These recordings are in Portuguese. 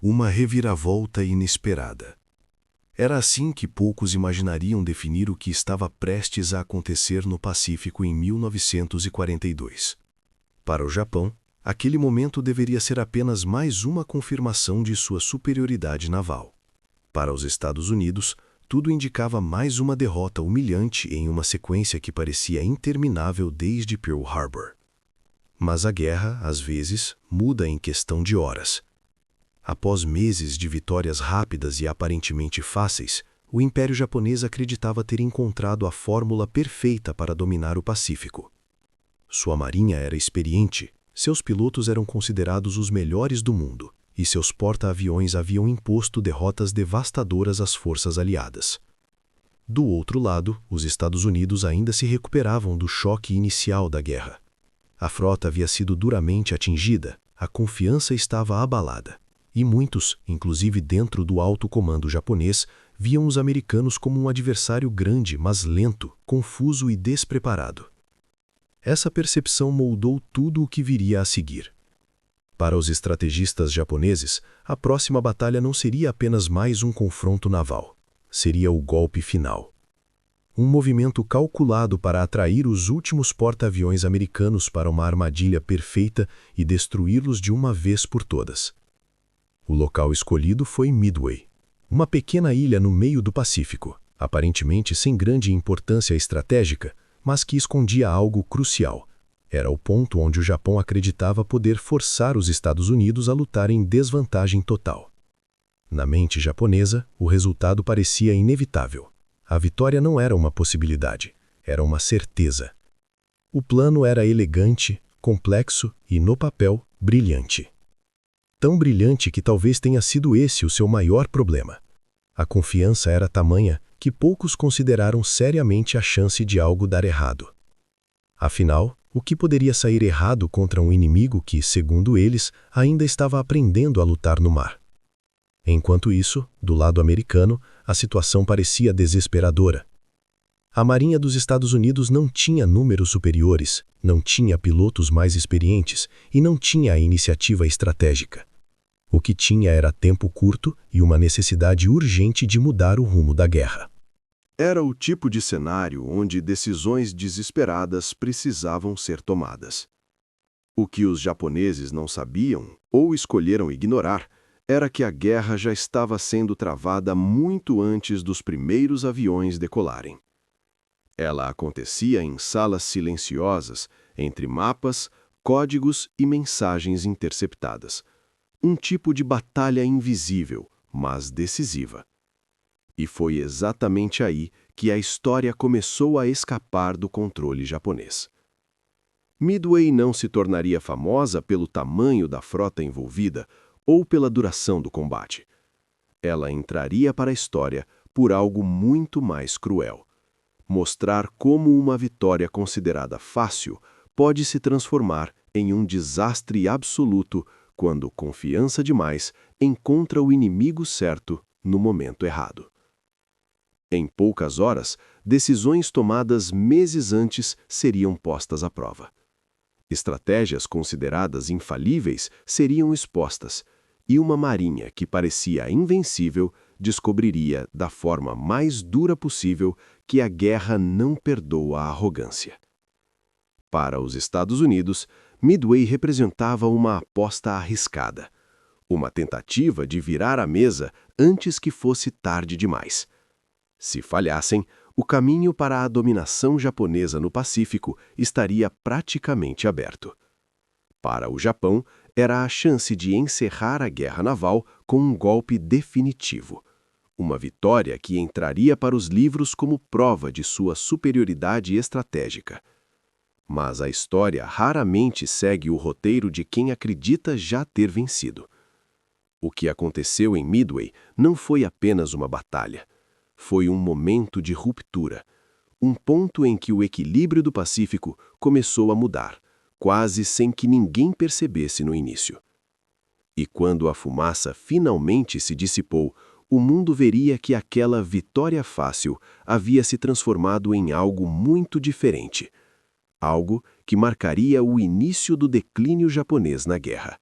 Uma reviravolta inesperada. Era assim que poucos imaginariam definir o que estava prestes a acontecer no Pacífico em 1942. Para o Japão, aquele momento deveria ser apenas mais uma confirmação de sua superioridade naval. Para os Estados Unidos, tudo indicava mais uma derrota humilhante em uma sequência que parecia interminável desde Pearl Harbor. Mas a guerra, às vezes, muda em questão de horas. Após meses de vitórias rápidas e aparentemente fáceis, o Império Japonês acreditava ter encontrado a fórmula perfeita para dominar o Pacífico. Sua marinha era experiente, seus pilotos eram considerados os melhores do mundo, e seus porta-aviões haviam imposto derrotas devastadoras às forças aliadas. Do outro lado, os Estados Unidos ainda se recuperavam do choque inicial da guerra. A frota havia sido duramente atingida, a confiança estava abalada. E muitos, inclusive dentro do alto comando japonês, viam os americanos como um adversário grande, mas lento, confuso e despreparado. Essa percepção moldou tudo o que viria a seguir. Para os estrategistas japoneses, a próxima batalha não seria apenas mais um confronto naval. Seria o golpe final. Um movimento calculado para atrair os últimos porta-aviões americanos para uma armadilha perfeita e destruí-los de uma vez por todas. O local escolhido foi Midway, uma pequena ilha no meio do Pacífico, aparentemente sem grande importância estratégica, mas que escondia algo crucial. Era o ponto onde o Japão acreditava poder forçar os Estados Unidos a lutar em desvantagem total. Na mente japonesa, o resultado parecia inevitável. A vitória não era uma possibilidade, era uma certeza. O plano era elegante, complexo e, no papel, brilhante. Tão brilhante que talvez tenha sido esse o seu maior problema. A confiança era tamanha que poucos consideraram seriamente a chance de algo dar errado. Afinal, o que poderia sair errado contra um inimigo que, segundo eles, ainda estava aprendendo a lutar no mar? Enquanto isso, do lado americano, a situação parecia desesperadora. A Marinha dos Estados Unidos não tinha números superiores, não tinha pilotos mais experientes e não tinha a iniciativa estratégica. O que tinha era tempo curto e uma necessidade urgente de mudar o rumo da guerra. Era o tipo de cenário onde decisões desesperadas precisavam ser tomadas. O que os japoneses não sabiam, ou escolheram ignorar, era que a guerra já estava sendo travada muito antes dos primeiros aviões decolarem. Ela acontecia em salas silenciosas, entre mapas, códigos e mensagens interceptadas. Um tipo de batalha invisível, mas decisiva. E foi exatamente aí que a história começou a escapar do controle japonês. Midway não se tornaria famosa pelo tamanho da frota envolvida ou pela duração do combate. Ela entraria para a história por algo muito mais cruel. Mostrar como uma vitória considerada fácil pode se transformar em um desastre absoluto quando confiança demais encontra o inimigo certo no momento errado. Em poucas horas, decisões tomadas meses antes seriam postas à prova. Estratégias consideradas infalíveis seriam expostas, e uma marinha que parecia invencível descobriria, da forma mais dura possível, que a guerra não perdoa a arrogância. Para os Estados Unidos, Midway representava uma aposta arriscada, uma tentativa de virar a mesa antes que fosse tarde demais. Se falhassem, o caminho para a dominação japonesa no Pacífico estaria praticamente aberto. Para o Japão, era a chance de encerrar a guerra naval com um golpe definitivo. Uma vitória que entraria para os livros como prova de sua superioridade estratégica. Mas a história raramente segue o roteiro de quem acredita já ter vencido. O que aconteceu em Midway não foi apenas uma batalha. Foi um momento de ruptura. Um ponto em que o equilíbrio do Pacífico começou a mudar, quase sem que ninguém percebesse no início. E quando a fumaça finalmente se dissipou, o mundo veria que aquela vitória fácil havia se transformado em algo muito diferente. Algo que marcaria o início do declínio japonês na guerra.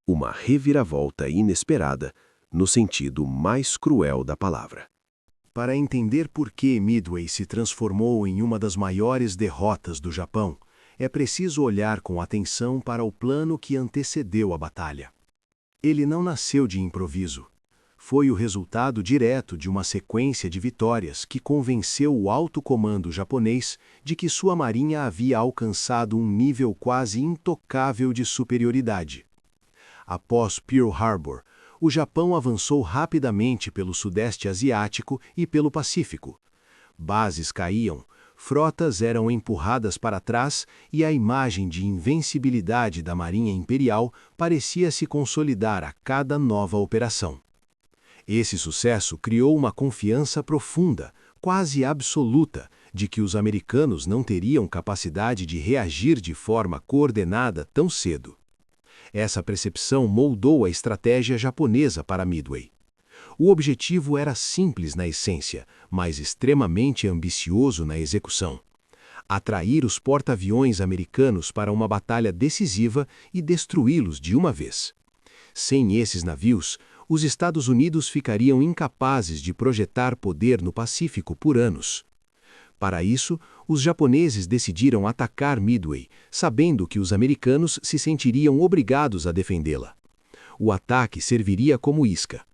Uma reviravolta inesperada, no sentido mais cruel da palavra. Para entender por que Midway se transformou em uma das maiores derrotas do Japão, é preciso olhar com atenção para o plano que antecedeu a batalha. Ele não nasceu de improviso. Foi o resultado direto de uma sequência de vitórias que convenceu o alto comando japonês de que sua marinha havia alcançado um nível quase intocável de superioridade. Após Pearl Harbor, o Japão avançou rapidamente pelo Sudeste Asiático e pelo Pacífico. Bases caíam, frotas eram empurradas para trás e a imagem de invencibilidade da Marinha Imperial parecia se consolidar a cada nova operação. Esse sucesso criou uma confiança profunda, quase absoluta, de que os americanos não teriam capacidade de reagir de forma coordenada tão cedo. Essa percepção moldou a estratégia japonesa para Midway. O objetivo era simples na essência, mas extremamente ambicioso na execução: atrair os porta-aviões americanos para uma batalha decisiva e destruí-los de uma vez. Sem esses navios, os Estados Unidos ficariam incapazes de projetar poder no Pacífico por anos. Para isso, os japoneses decidiram atacar Midway, sabendo que os americanos se sentiriam obrigados a defendê-la. O ataque serviria como isca.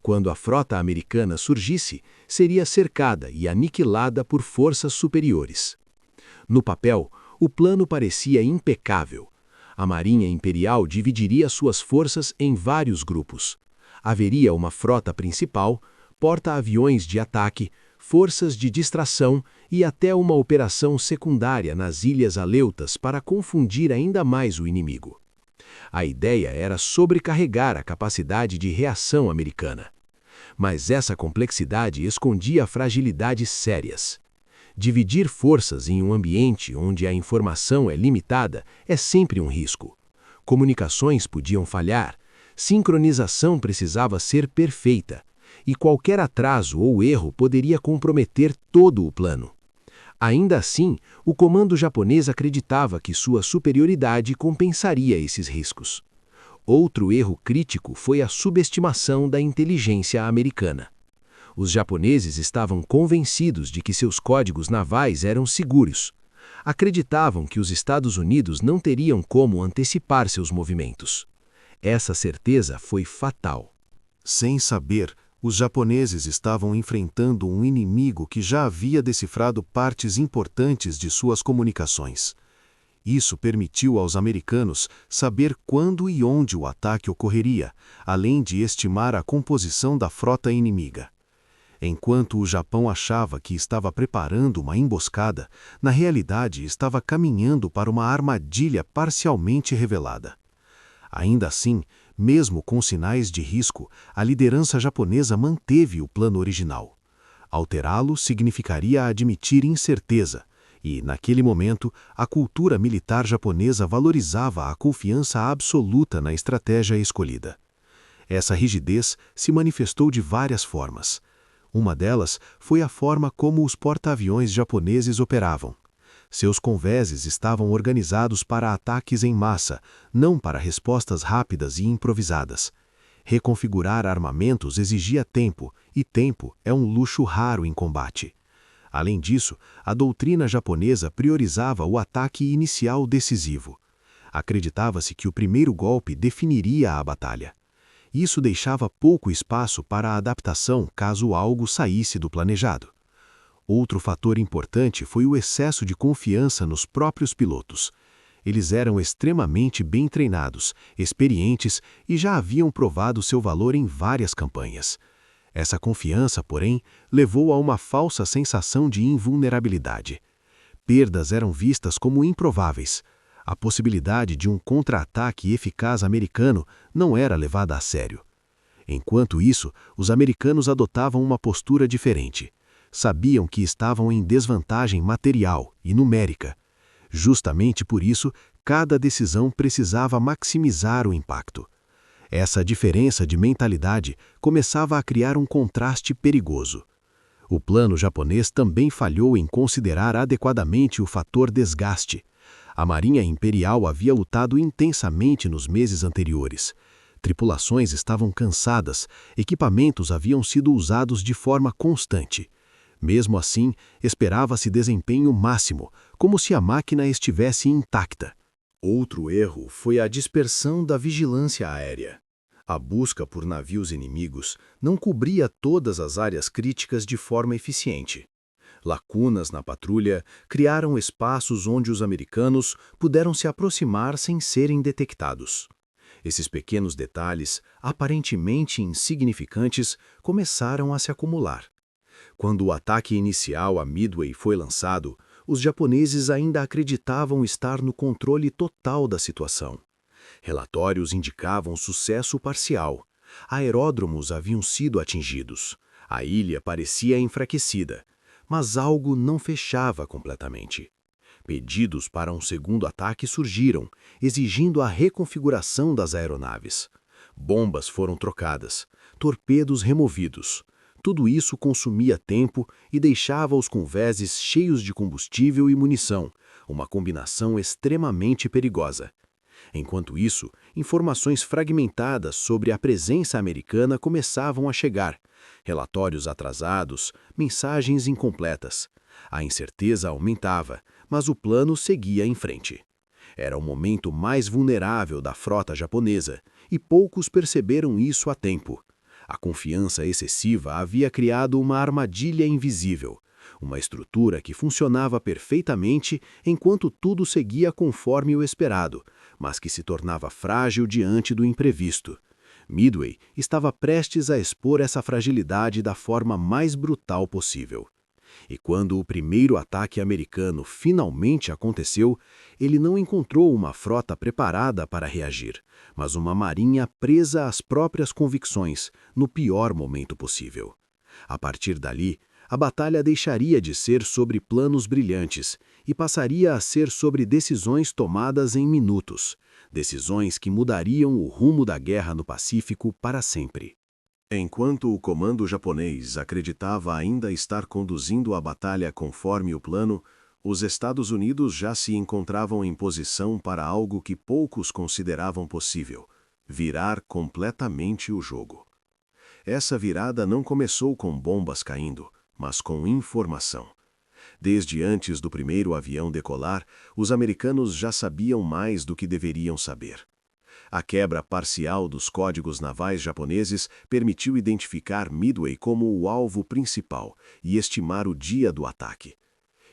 Quando a frota americana surgisse, seria cercada e aniquilada por forças superiores. No papel, o plano parecia impecável. A Marinha Imperial dividiria suas forças em vários grupos. Haveria uma frota principal, porta-aviões de ataque, forças de distração e até uma operação secundária nas Ilhas Aleutas para confundir ainda mais o inimigo. A ideia era sobrecarregar a capacidade de reação americana. Mas essa complexidade escondia fragilidades sérias. Dividir forças em um ambiente onde a informação é limitada é sempre um risco. Comunicações podiam falhar, sincronização precisava ser perfeita, e qualquer atraso ou erro poderia comprometer todo o plano. Ainda assim, o comando japonês acreditava que sua superioridade compensaria esses riscos. Outro erro crítico foi a subestimação da inteligência americana. Os japoneses estavam convencidos de que seus códigos navais eram seguros. Acreditavam que os Estados Unidos não teriam como antecipar seus movimentos. Essa certeza foi fatal. Sem saber, os japoneses estavam enfrentando um inimigo que já havia decifrado partes importantes de suas comunicações. Isso permitiu aos americanos saber quando e onde o ataque ocorreria, além de estimar a composição da frota inimiga. Enquanto o Japão achava que estava preparando uma emboscada, na realidade estava caminhando para uma armadilha parcialmente revelada. Ainda assim, mesmo com sinais de risco, a liderança japonesa manteve o plano original. Alterá-lo significaria admitir incerteza, e, naquele momento, a cultura militar japonesa valorizava a confiança absoluta na estratégia escolhida. Essa rigidez se manifestou de várias formas. Uma delas foi a forma como os porta-aviões japoneses operavam. Seus convéses estavam organizados para ataques em massa, não para respostas rápidas e improvisadas. Reconfigurar armamentos exigia tempo, e tempo é um luxo raro em combate. Além disso, a doutrina japonesa priorizava o ataque inicial decisivo. Acreditava-se que o primeiro golpe definiria a batalha. Isso deixava pouco espaço para a adaptação caso algo saísse do planejado. Outro fator importante foi o excesso de confiança nos próprios pilotos. Eles eram extremamente bem treinados, experientes e já haviam provado seu valor em várias campanhas. Essa confiança, porém, levou a uma falsa sensação de invulnerabilidade. Perdas eram vistas como improváveis. A possibilidade de um contra-ataque eficaz americano não era levada a sério. Enquanto isso, os americanos adotavam uma postura diferente. Sabiam que estavam em desvantagem material e numérica. Justamente por isso, cada decisão precisava maximizar o impacto. Essa diferença de mentalidade começava a criar um contraste perigoso. O plano japonês também falhou em considerar adequadamente o fator desgaste. A Marinha Imperial havia lutado intensamente nos meses anteriores. Tripulações estavam cansadas, equipamentos haviam sido usados de forma constante. Mesmo assim, esperava-se desempenho máximo, como se a máquina estivesse intacta. Outro erro foi a dispersão da vigilância aérea. A busca por navios inimigos não cobria todas as áreas críticas de forma eficiente. Lacunas na patrulha criaram espaços onde os americanos puderam se aproximar sem serem detectados. Esses pequenos detalhes, aparentemente insignificantes, começaram a se acumular. Quando o ataque inicial a Midway foi lançado, os japoneses ainda acreditavam estar no controle total da situação. Relatórios indicavam sucesso parcial. Aeródromos haviam sido atingidos. A ilha parecia enfraquecida, mas algo não fechava completamente. Pedidos para um segundo ataque surgiram, exigindo a reconfiguração das aeronaves. Bombas foram trocadas, torpedos removidos. Tudo isso consumia tempo e deixava os convéses cheios de combustível e munição, uma combinação extremamente perigosa. Enquanto isso, informações fragmentadas sobre a presença americana começavam a chegar. Relatórios atrasados, mensagens incompletas. A incerteza aumentava, mas o plano seguia em frente. Era o momento mais vulnerável da frota japonesa, e poucos perceberam isso a tempo. A confiança excessiva havia criado uma armadilha invisível, uma estrutura que funcionava perfeitamente enquanto tudo seguia conforme o esperado, mas que se tornava frágil diante do imprevisto. Midway estava prestes a expor essa fragilidade da forma mais brutal possível. E quando o primeiro ataque americano finalmente aconteceu, ele não encontrou uma frota preparada para reagir, mas uma marinha presa às próprias convicções, no pior momento possível. A partir dali, a batalha deixaria de ser sobre planos brilhantes e passaria a ser sobre decisões tomadas em minutos, decisões que mudariam o rumo da guerra no Pacífico para sempre. Enquanto o comando japonês acreditava ainda estar conduzindo a batalha conforme o plano, os Estados Unidos já se encontravam em posição para algo que poucos consideravam possível: virar completamente o jogo. Essa virada não começou com bombas caindo, mas com informação. Desde antes do primeiro avião decolar, os americanos já sabiam mais do que deveriam saber. A quebra parcial dos códigos navais japoneses permitiu identificar Midway como o alvo principal e estimar o dia do ataque.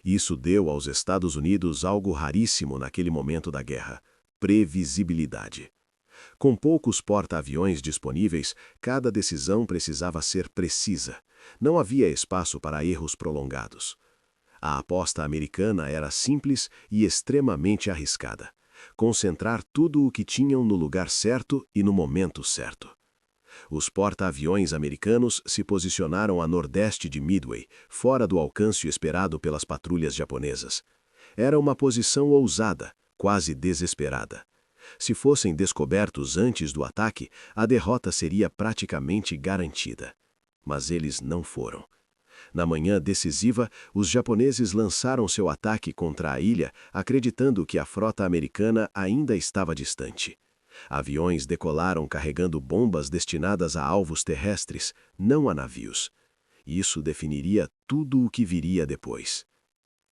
Isso deu aos Estados Unidos algo raríssimo naquele momento da guerra: previsibilidade. Com poucos porta-aviões disponíveis, cada decisão precisava ser precisa. Não havia espaço para erros prolongados. A aposta americana era simples e extremamente arriscada: concentrar tudo o que tinham no lugar certo e no momento certo. Os porta-aviões americanos se posicionaram a nordeste de Midway, fora do alcance esperado pelas patrulhas japonesas. Era uma posição ousada, quase desesperada. Se fossem descobertos antes do ataque, a derrota seria praticamente garantida. Mas eles não foram. Na manhã decisiva, os japoneses lançaram seu ataque contra a ilha, acreditando que a frota americana ainda estava distante. Aviões decolaram carregando bombas destinadas a alvos terrestres, não a navios. Isso definiria tudo o que viria depois.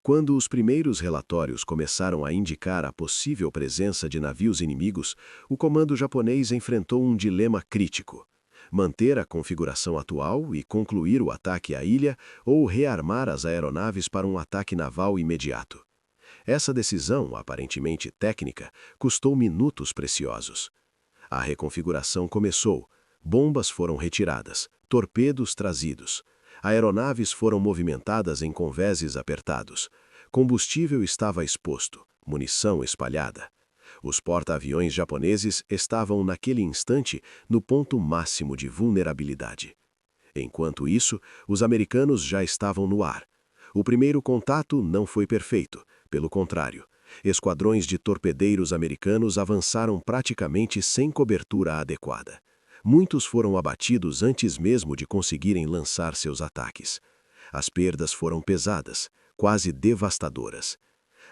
Quando os primeiros relatórios começaram a indicar a possível presença de navios inimigos, o comando japonês enfrentou um dilema crítico: manter a configuração atual e concluir o ataque à ilha, ou rearmar as aeronaves para um ataque naval imediato. Essa decisão, aparentemente técnica, custou minutos preciosos. A reconfiguração começou, bombas foram retiradas, torpedos trazidos. Aeronaves foram movimentadas em convéses apertados. Combustível estava exposto, munição espalhada. Os porta-aviões japoneses estavam, naquele instante, no ponto máximo de vulnerabilidade. Enquanto isso, os americanos já estavam no ar. O primeiro contato não foi perfeito, pelo contrário. Esquadrões de torpedeiros americanos avançaram praticamente sem cobertura adequada. Muitos foram abatidos antes mesmo de conseguirem lançar seus ataques. As perdas foram pesadas, quase devastadoras.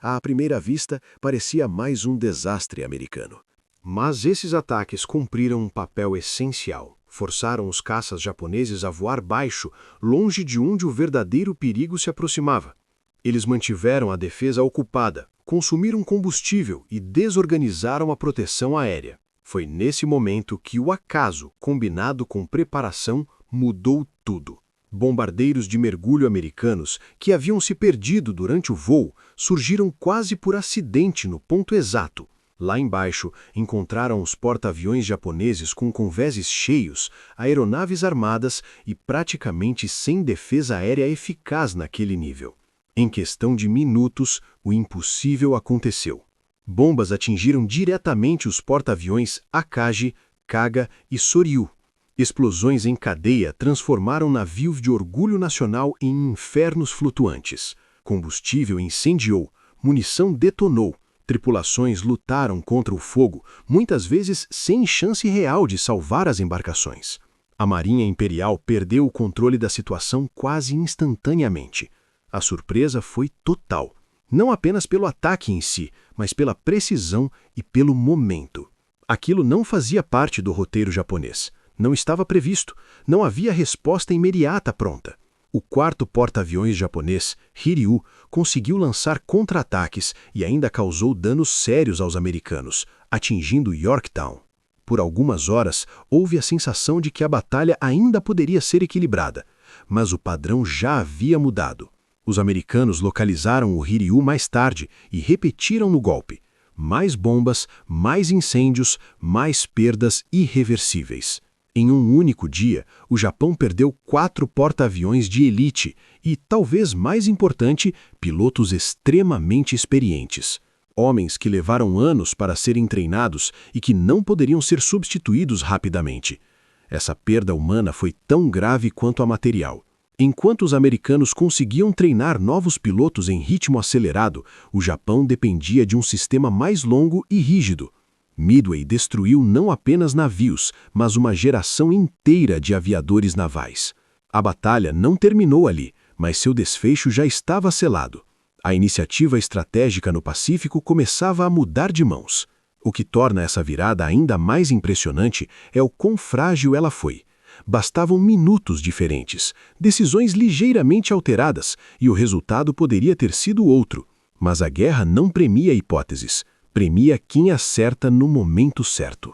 À primeira vista, parecia mais um desastre americano. Mas esses ataques cumpriram um papel essencial. Forçaram os caças japoneses a voar baixo, longe de onde o verdadeiro perigo se aproximava. Eles mantiveram a defesa ocupada, consumiram combustível e desorganizaram a proteção aérea. Foi nesse momento que o acaso, combinado com preparação, mudou tudo. Bombardeiros de mergulho americanos, que haviam se perdido durante o voo, surgiram quase por acidente no ponto exato. Lá embaixo, encontraram os porta-aviões japoneses com convéses cheios, aeronaves armadas e praticamente sem defesa aérea eficaz naquele nível. Em questão de minutos, o impossível aconteceu. Bombas atingiram diretamente os porta-aviões Akagi, Kaga e Soryu. Explosões em cadeia transformaram navios de orgulho nacional em infernos flutuantes. Combustível incendiou, munição detonou. Tripulações lutaram contra o fogo, muitas vezes sem chance real de salvar as embarcações. A Marinha Imperial perdeu o controle da situação quase instantaneamente. A surpresa foi total, não apenas pelo ataque em si, mas pela precisão e pelo momento. Aquilo não fazia parte do roteiro japonês. Não estava previsto, não havia resposta imediata pronta. O quarto porta-aviões japonês, Hiryu, conseguiu lançar contra-ataques e ainda causou danos sérios aos americanos, atingindo Yorktown. Por algumas horas, houve a sensação de que a batalha ainda poderia ser equilibrada, mas o padrão já havia mudado. Os americanos localizaram o Hiryu mais tarde e repetiram no golpe. Mais bombas, mais incêndios, mais perdas irreversíveis. Em um único dia, o Japão perdeu 4 porta-aviões de elite e, talvez mais importante, pilotos extremamente experientes. Homens que levaram anos para serem treinados e que não poderiam ser substituídos rapidamente. Essa perda humana foi tão grave quanto a material. Enquanto os americanos conseguiam treinar novos pilotos em ritmo acelerado, o Japão dependia de um sistema mais longo e rígido. Midway destruiu não apenas navios, mas uma geração inteira de aviadores navais. A batalha não terminou ali, mas seu desfecho já estava selado. A iniciativa estratégica no Pacífico começava a mudar de mãos. O que torna essa virada ainda mais impressionante é o quão frágil ela foi. Bastavam minutos diferentes, decisões ligeiramente alteradas, e o resultado poderia ter sido outro. Mas a guerra não premia hipóteses. Premia quem acerta no momento certo.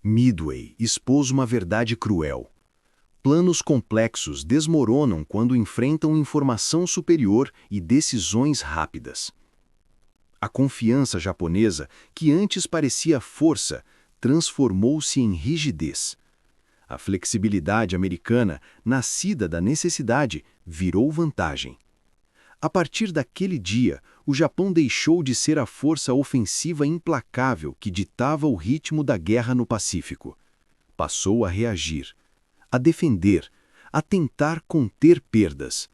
Midway expôs uma verdade cruel. Planos complexos desmoronam quando enfrentam informação superior e decisões rápidas. A confiança japonesa, que antes parecia força, transformou-se em rigidez. A flexibilidade americana, nascida da necessidade, virou vantagem. A partir daquele dia, o Japão deixou de ser a força ofensiva implacável que ditava o ritmo da guerra no Pacífico. Passou a reagir, a defender, a tentar conter perdas.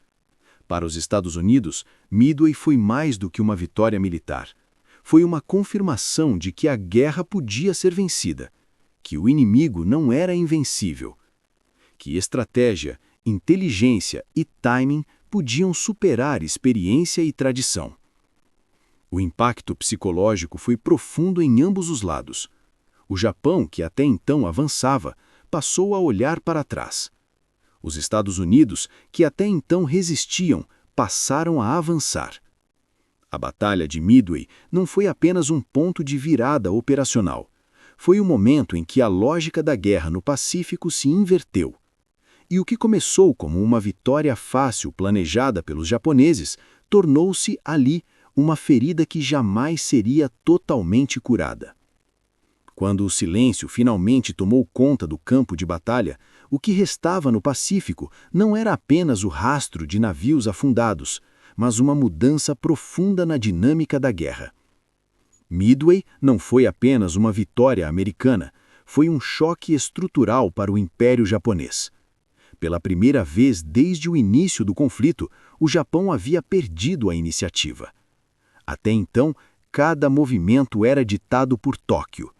Para os Estados Unidos, Midway foi mais do que uma vitória militar. Foi uma confirmação de que a guerra podia ser vencida, que o inimigo não era invencível, que estratégia, inteligência e timing podiam superar experiência e tradição. O impacto psicológico foi profundo em ambos os lados. O Japão, que até então avançava, passou a olhar para trás. Os Estados Unidos, que até então resistiam, passaram a avançar. A Batalha de Midway não foi apenas um ponto de virada operacional. Foi o momento em que a lógica da guerra no Pacífico se inverteu. E o que começou como uma vitória fácil planejada pelos japoneses, tornou-se ali uma ferida que jamais seria totalmente curada. Quando o silêncio finalmente tomou conta do campo de batalha, o que restava no Pacífico não era apenas o rastro de navios afundados, mas uma mudança profunda na dinâmica da guerra. Midway não foi apenas uma vitória americana, foi um choque estrutural para o Império Japonês. Pela primeira vez desde o início do conflito, o Japão havia perdido a iniciativa. Até então, cada movimento era ditado por Tóquio.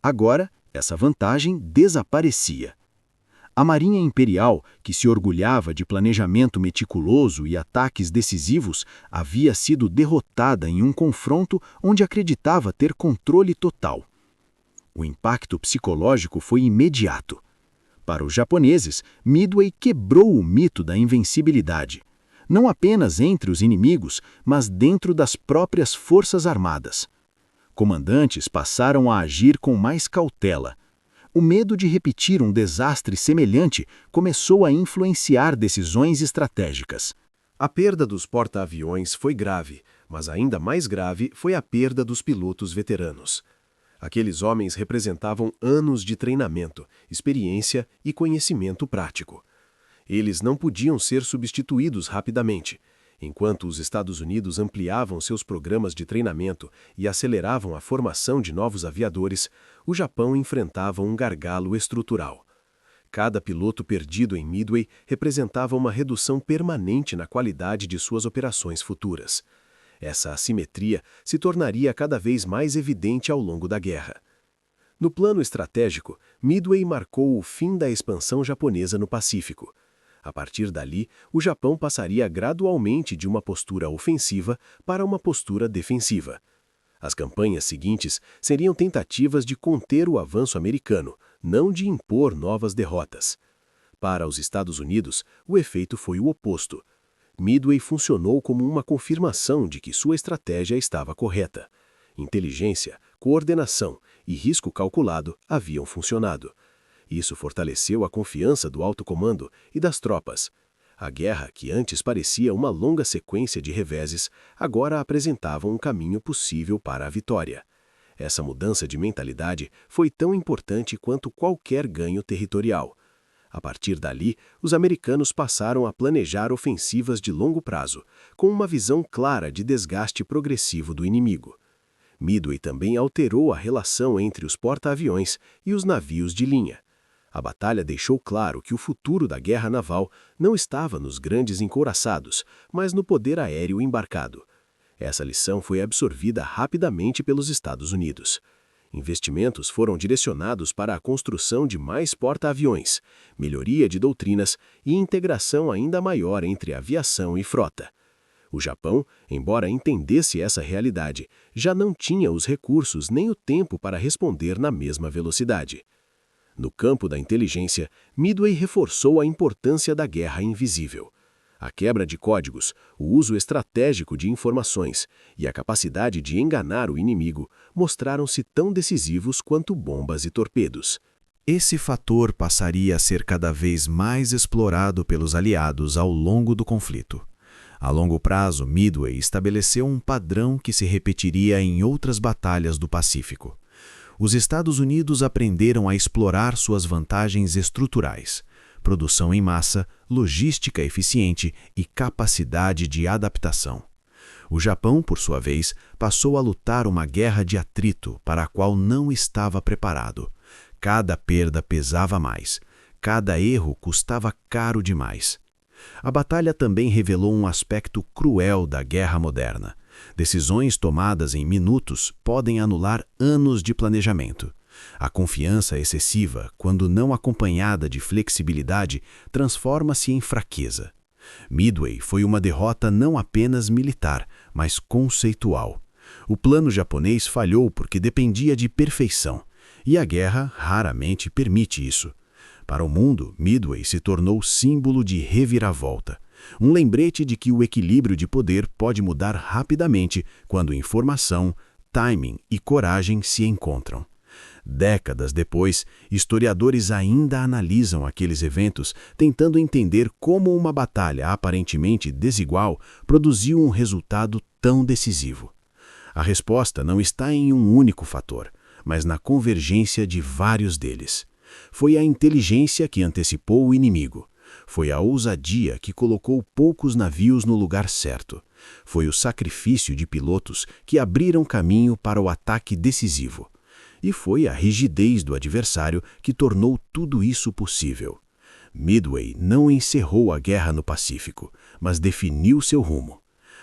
Agora, essa vantagem desaparecia. A Marinha Imperial, que se orgulhava de planejamento meticuloso e ataques decisivos, havia sido derrotada em um confronto onde acreditava ter controle total. O impacto psicológico foi imediato. Para os japoneses, Midway quebrou o mito da invencibilidade, não apenas entre os inimigos, mas dentro das próprias forças armadas. Comandantes passaram a agir com mais cautela. O medo de repetir um desastre semelhante começou a influenciar decisões estratégicas. A perda dos porta-aviões foi grave, mas ainda mais grave foi a perda dos pilotos veteranos. Aqueles homens representavam anos de treinamento, experiência e conhecimento prático. Eles não podiam ser substituídos rapidamente. Enquanto os Estados Unidos ampliavam seus programas de treinamento e aceleravam a formação de novos aviadores, o Japão enfrentava um gargalo estrutural. Cada piloto perdido em Midway representava uma redução permanente na qualidade de suas operações futuras. Essa assimetria se tornaria cada vez mais evidente ao longo da guerra. No plano estratégico, Midway marcou o fim da expansão japonesa no Pacífico. A partir dali, o Japão passaria gradualmente de uma postura ofensiva para uma postura defensiva. As campanhas seguintes seriam tentativas de conter o avanço americano, não de impor novas derrotas. Para os Estados Unidos, o efeito foi o oposto. Midway funcionou como uma confirmação de que sua estratégia estava correta. Inteligência, coordenação e risco calculado haviam funcionado. Isso fortaleceu a confiança do alto comando e das tropas. A guerra, que antes parecia uma longa sequência de reveses, agora apresentava um caminho possível para a vitória. Essa mudança de mentalidade foi tão importante quanto qualquer ganho territorial. A partir dali, os americanos passaram a planejar ofensivas de longo prazo, com uma visão clara de desgaste progressivo do inimigo. Midway também alterou a relação entre os porta-aviões e os navios de linha. A batalha deixou claro que o futuro da guerra naval não estava nos grandes encouraçados, mas no poder aéreo embarcado. Essa lição foi absorvida rapidamente pelos Estados Unidos. Investimentos foram direcionados para a construção de mais porta-aviões, melhoria de doutrinas e integração ainda maior entre aviação e frota. O Japão, embora entendesse essa realidade, já não tinha os recursos nem o tempo para responder na mesma velocidade. No campo da inteligência, Midway reforçou a importância da guerra invisível. A quebra de códigos, o uso estratégico de informações e a capacidade de enganar o inimigo mostraram-se tão decisivos quanto bombas e torpedos. Esse fator passaria a ser cada vez mais explorado pelos aliados ao longo do conflito. A longo prazo, Midway estabeleceu um padrão que se repetiria em outras batalhas do Pacífico. Os Estados Unidos aprenderam a explorar suas vantagens estruturais: produção em massa, logística eficiente e capacidade de adaptação. O Japão, por sua vez, passou a lutar uma guerra de atrito para a qual não estava preparado. Cada perda pesava mais, cada erro custava caro demais. A batalha também revelou um aspecto cruel da guerra moderna. Decisões tomadas em minutos podem anular anos de planejamento. A confiança excessiva, quando não acompanhada de flexibilidade, transforma-se em fraqueza. Midway foi uma derrota não apenas militar, mas conceitual. O plano japonês falhou porque dependia de perfeição, e a guerra raramente permite isso. Para o mundo, Midway se tornou símbolo de reviravolta. Um lembrete de que o equilíbrio de poder pode mudar rapidamente quando informação, timing e coragem se encontram. Décadas depois, historiadores ainda analisam aqueles eventos, tentando entender como uma batalha aparentemente desigual produziu um resultado tão decisivo. A resposta não está em um único fator, mas na convergência de vários deles. Foi a inteligência que antecipou o inimigo. Foi a ousadia que colocou poucos navios no lugar certo. Foi o sacrifício de pilotos que abriram caminho para o ataque decisivo. E foi a rigidez do adversário que tornou tudo isso possível. Midway não encerrou a guerra no Pacífico, mas definiu seu rumo.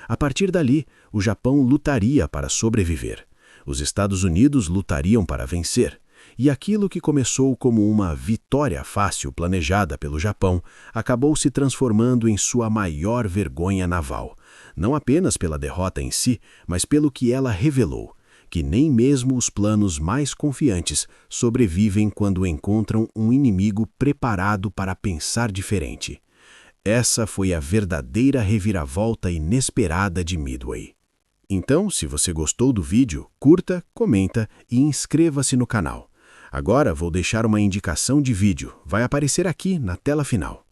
A partir dali, o Japão lutaria para sobreviver. Os Estados Unidos lutariam para vencer. E aquilo que começou como uma vitória fácil planejada pelo Japão acabou se transformando em sua maior vergonha naval, não apenas pela derrota em si, mas pelo que ela revelou, que nem mesmo os planos mais confiantes sobrevivem quando encontram um inimigo preparado para pensar diferente. Essa foi a verdadeira reviravolta inesperada de Midway. Então, se você gostou do vídeo, curta, comenta e inscreva-se no canal. Agora vou deixar uma indicação de vídeo, vai aparecer aqui na tela final.